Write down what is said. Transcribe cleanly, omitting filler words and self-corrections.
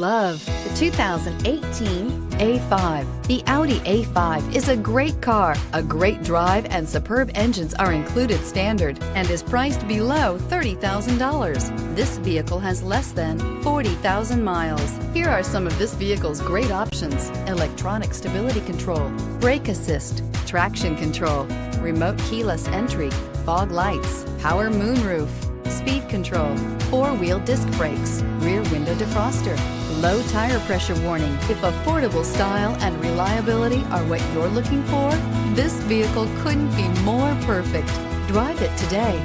Love the 2018 A5. The Audi A5 is a great car. A great drive and superb engines are included standard and is priced below $30,000. This vehicle has less than 40,000 miles. Here are some of this vehicle's great options: electronic stability control, brake assist, traction control, remote keyless entry, fog lights, power moonroof, speed control, four-wheel disc brakes, rear window defroster, low tire pressure warning. If affordable style and reliability are what you're looking for, this vehicle couldn't be more perfect. Drive it today.